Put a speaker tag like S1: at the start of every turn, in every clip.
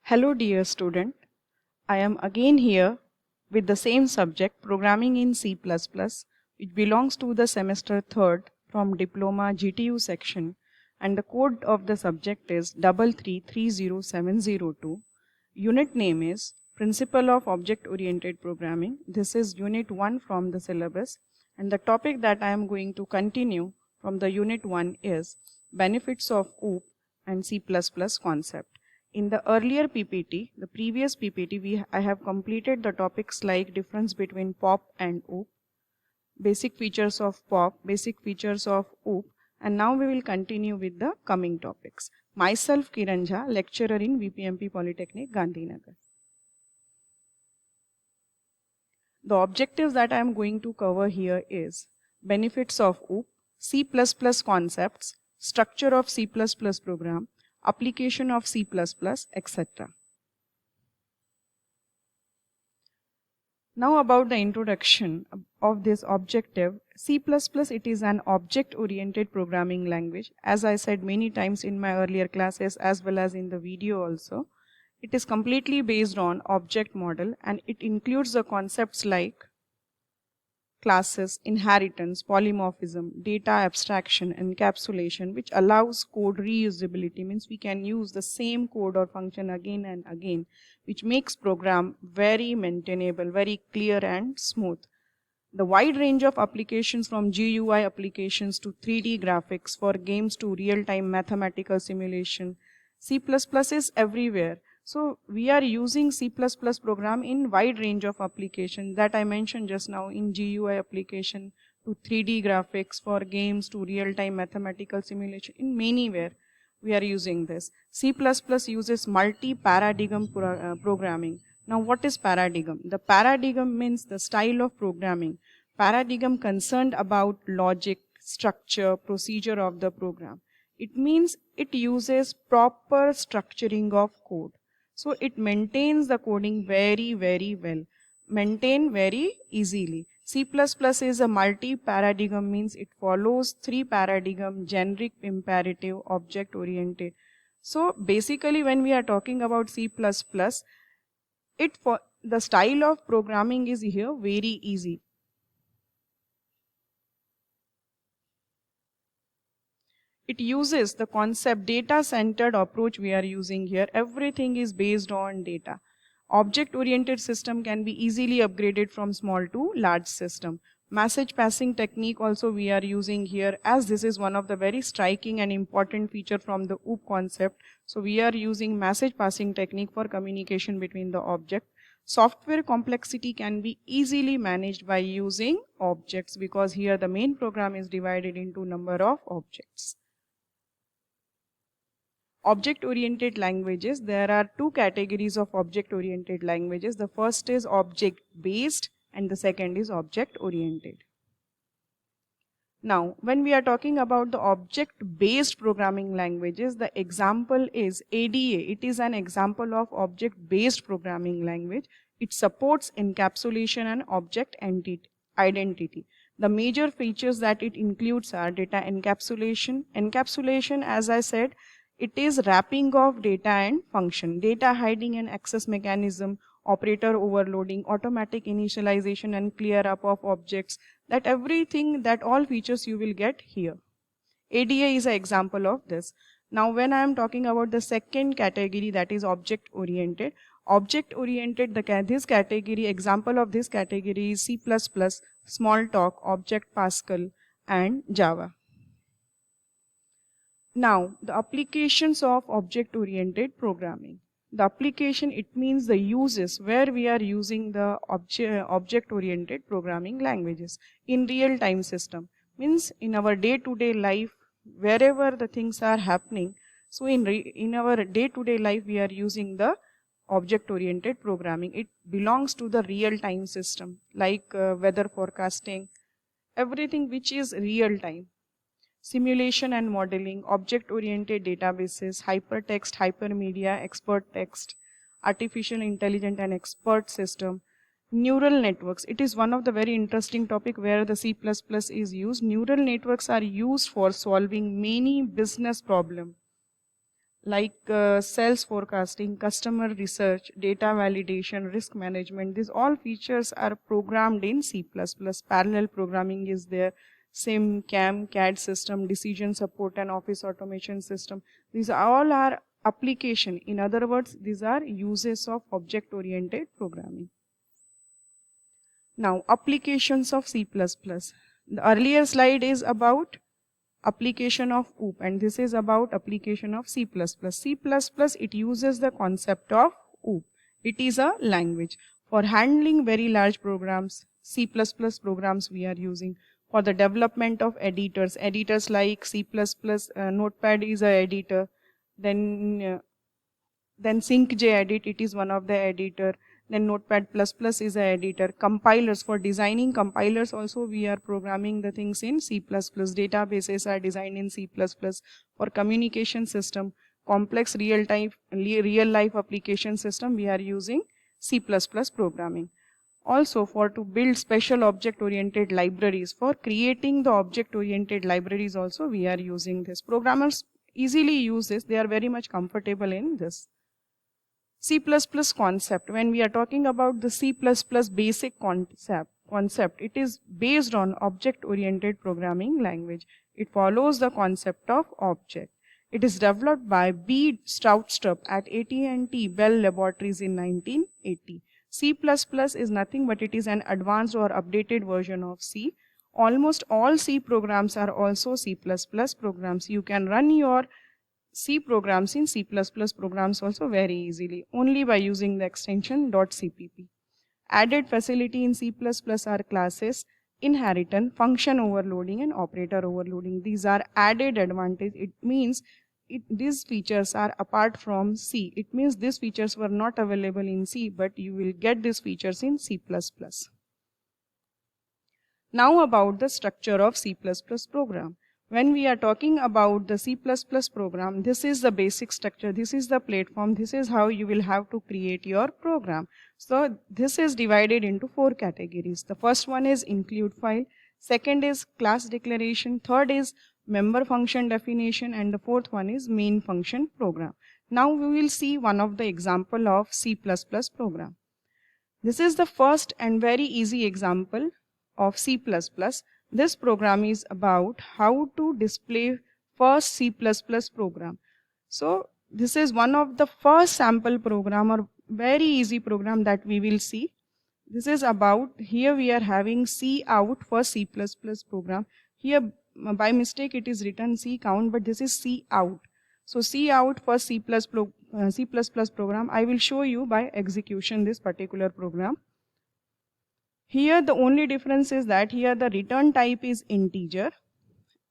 S1: Hello dear student, I am again here with the same subject programming in C++ which belongs to the semester 3rd from Diploma GTU section, and the code of the subject is 3330702. Unit name is Principle of Object Oriented Programming. This is unit 1 from the syllabus, and the topic that I am going to continue from the unit 1 is Benefits of OOP and C++ concept. In the earlier PPT, the previous PPT, I have completed the topics like difference between POP and OOP, basic features of POP, basic features of OOP, and now we will continue with the coming topics. Myself K.M.Jha, lecturer in VPMP Polytechnic, Gandhinagar. The objectives that I am going to cover here is benefits of OOP, C++ concepts, structure of C++ program, application of C++, etc. Now about the introduction of this objective. C++ it is an object-oriented programming language. As I said many times in my earlier classes as well as in the video also, it is completely based on object model, and it includes the concepts like classes, inheritance, polymorphism, data abstraction, encapsulation, which allows code reusability, means we can use the same code or function again and again, which makes program very maintainable, very clear and smooth. The wide range of applications from GUI applications to 3D graphics for games to real-time mathematical simulation. C++ is everywhere. So we are using C++ program in wide range of applications that I mentioned just now, in GUI application to 3D graphics for games to real-time mathematical simulation. In many where we are using this. C++ uses multi-paradigm programming. Now what is paradigm? The paradigm means the style of programming. Paradigm concerned about logic, structure, procedure of the program. It means it uses proper structuring of code. So it maintains the coding very well, maintain very easily. C++ is a multi-paradigm, means it follows 3 paradigm: generic, imperative, object-oriented. So basically when we are talking about C++, the style of programming is here very easy. It uses the concept data-centered approach we are using here. Everything is based on data. Object-oriented system can be easily upgraded from small to large system. Message passing technique also we are using here, as this is one of the very striking and important feature from the OOP concept. So we are using message passing technique for communication between the object. Software complexity can be easily managed by using objects, because here the main program is divided into number of objects. Object-oriented languages. There are 2 categories of object-oriented languages. The first is object-based and the second is object-oriented. Now, when we are talking about the object-based programming languages, the example is ADA. It is an example of object-based programming language. It supports encapsulation and object identity. The major features that it includes are data encapsulation. Encapsulation, as I said, it is wrapping of data and function, data hiding and access mechanism, operator overloading, automatic initialization and clear up of objects. That everything, that all features you will get here. ADA is an example of this. Now when I am talking about the second category, that is object oriented. Object oriented, this category, example of this category is C++, Smalltalk, Object Pascal and Java. Now, the applications of object-oriented programming. The application, it means the uses where we are using the object-oriented programming languages. In real-time system, means in our day-to-day life, wherever the things are happening. So in our day-to-day life, we are using the object-oriented programming. It belongs to the real-time system, like weather forecasting, everything which is real-time. Simulation and modeling, object-oriented databases, hypertext, hypermedia, expert text, artificial intelligence and expert system, neural networks. It is one of the very interesting topic where the C++ is used. Neural networks are used for solving many business problems. like sales forecasting, customer research, data validation, risk management. These all features are programmed in C++. Parallel programming is there. SIM, CAM, CAD system, decision support and office automation system. These all are application. In other words, these are uses of object-oriented programming. Now, applications of C++. The earlier slide is about application of OOP and this is about application of C++. C++, it uses the concept of OOP. It is a language. For handling very large programs, C++ programs we are using. For the development of editors like C++, Notepad is a editor. Then K.M.Jha edit, it is one of the editor. Then Notepad++ is a editor. Compilers, for designing compilers also we are programming the things in C++. Databases are designed in C++. For communication system, complex real life application system we are using C++ programming. Also for to build special object oriented libraries, for creating the object oriented libraries also we are using this. Programmers easily use this, they are very much comfortable in this. C++ concept, when we are talking about the C++ basic concept, it is based on object-oriented programming language. It follows the concept of object. It is developed by B. Stroutstrup at AT&T Bell Laboratories in 1980. C++ is nothing but it is an advanced or updated version of C. Almost all C programs are also C++ programs. You can run your C programs in C++ programs also very easily, only by using the extension .cpp. Added facility in C++ are classes, inheritance, function overloading and operator overloading. These are added advantage. It means these features are apart from C. It means these features were not available in C, but you will get these features in C++. Now about the structure of C++ program. When we are talking about the C++ program, this is the basic structure, this is the platform, this is how you will have to create your program. So this is divided into 4 categories. The first one is include file, second is class declaration, third is member function definition, and the fourth one is main function program. Now we will see one of the example of C++ program. This is the first and very easy example of C++. This program is about how to display first C++ program. So this is one of the first sample program or very easy program that we will see. This is about, here we are having C out for C++ program. Here by mistake it is written C count, but this is C out. So C out for C++ program, I will show you by execution this particular program. Here the only difference is that here the return type is integer,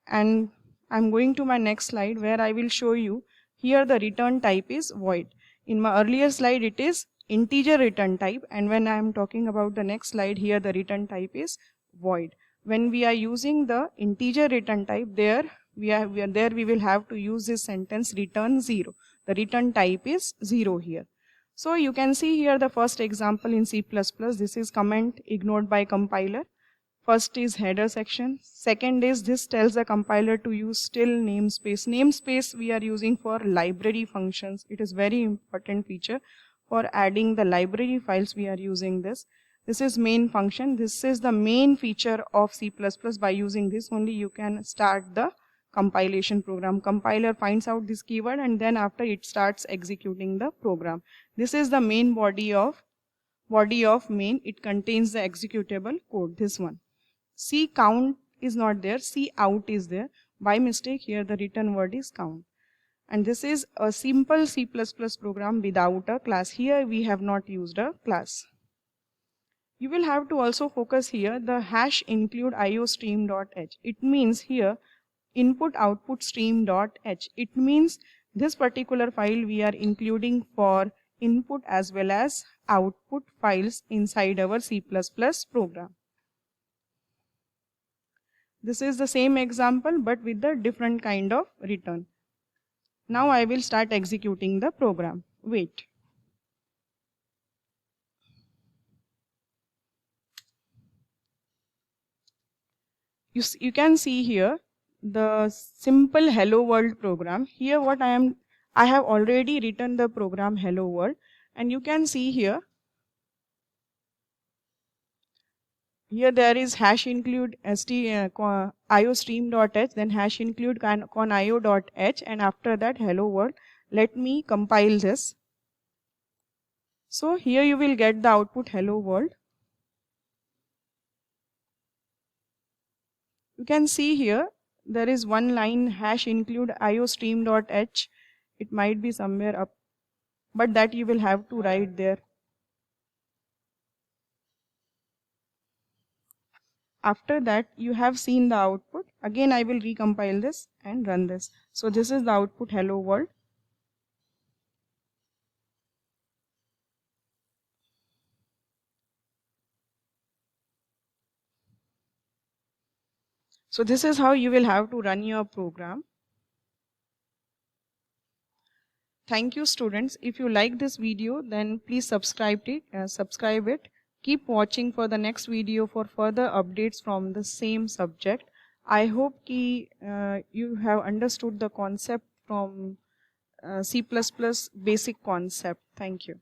S1: and I'm going to my next slide where I will show you here the return type is void. In my earlier slide it is integer return type, and when I am talking about the next slide, here the return type is void. When we are using the integer return type, there we will have to use this sentence return 0. The return type is 0 here. So you can see here the first example in C++. This is comment ignored by compiler. First is header section. Second is this tells the compiler to use still namespace. Namespace we are using for library functions. It is very important feature for adding the library files. We are using this. This is main function. This is the main feature of C++. By using this only you can start the compilation program. Compiler finds out this keyword and then after it starts executing the program. This is the main body of main. It contains the executable code, this one. C count is not there, C out is there. By mistake here the written word is count. And this is a simple C++ program without a class. Here we have not used a class. You will have to also focus here the hash include iostream.h. It means here input output stream.h. It means this particular file we are including for input as well as output files inside our C++ program. This is the same example but with the different kind of return. Now I will start executing the program. Wait. You can see here the simple hello world program. Here what I am I have already written the program hello world, and you can see here there is hash include iostream.h, then hash include conio.h, and after that hello world. Let me compile this. So here you will get the output hello world. You can see here there is one line hash include iostream.h. It might be somewhere up, but that you will have to write there. After that, you have seen the output. Again, I will recompile this and run this. So this is the output hello world. So this is how you will have to run your program. Thank you, students. If you like this video, then please subscribe it. Keep watching for the next video for further updates from the same subject. I hope you have understood the concept from C++ basic concept. Thank you.